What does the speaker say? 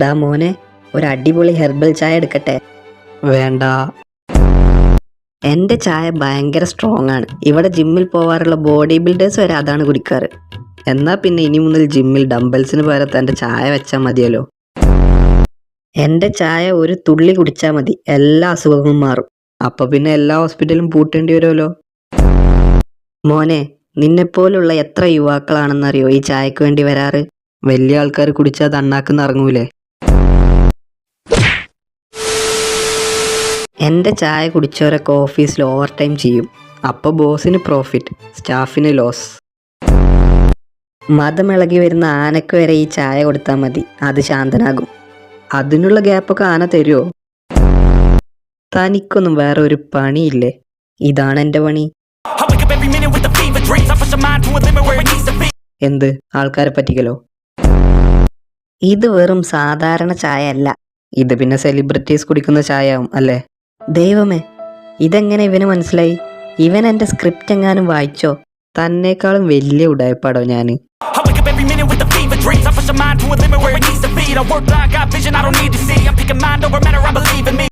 ഡാ മോനെ, ഒരു അടിപൊളി ഹെർബൽ ചായ എടുക്കട്ടെ? വേണ്ട. എൻ്റെ ചായ ഭയങ്കര സ്ട്രോങ് ആണ്. ഇവിടെ ജിമ്മിൽ പോവാറുള്ള ബോഡി ബിൽഡേഴ്സ് വരെ അതാണ് കുടിക്കാറ്. എന്നാൽ പിന്നെ ഇനി മുതൽ ജിമ്മിൽ ഡംബൽസിന് പകരം തൻ്റെ ചായ വെച്ചാൽ മതിയല്ലോ. എൻ്റെ ചായ ഒരു തുള്ളി കുടിച്ചാൽ മതി, എല്ലാ അസുഖങ്ങളും മാറും. അപ്പോൾ പിന്നെ എല്ലാ ഹോസ്പിറ്റലും പൂട്ടേണ്ടി വരുമല്ലോ. മോനെ, നിന്നെപ്പോലുള്ള എത്ര യുവാക്കളാണെന്നറിയോ ഈ ചായക്ക് വേണ്ടി വരാറ്? വലിയ ആൾക്കാർ കുടിച്ചാൽ തണ്ണാക്കുന്ന ഇറങ്ങൂലേ? എൻ്റെ ചായ കുടിച്ചവരൊക്കെ ഓഫീസിൽ ഓവർ ടൈം ചെയ്യും. അപ്പോൾ ബോസിന് പ്രോഫിറ്റ്, സ്റ്റാഫിന് ലോസ്. മതമിളകി വരുന്ന ആനക്ക് വരെ ഈ ചായ കൊടുത്താൽ മതി, അത് ശാന്തനാകും. അതിനുള്ള ഗ്യാപ്പൊക്കെ ആന തരുമോ? തനിക്കൊന്നും വേറെ ഒരു പണിയില്ലേ? ഇതാണ് എൻ്റെ പണി. എന്ത്? ആൾക്കാരെ പറ്റിക്കലോ? ഇത് വെറും സാധാരണ ചായ അല്ല. ഇത് പിന്നെ സെലിബ്രിറ്റീസ് കുടിക്കുന്ന ചായയാവും അല്ലേ? ദൈവമേ, ഇതെങ്ങനെ ഇവന് മനസ്സിലായി? ഇവൻ എൻ്റെ സ്ക്രിപ്റ്റ് എങ്ങാനും വായിച്ചോ? തന്നേക്കാളും വലിയ ഉടായ്പാടോ ഞാന്. I push my mind to a limit where it needs to be. I work like I got vision I don't need to see. I'm picking mind over matter, I believe in me.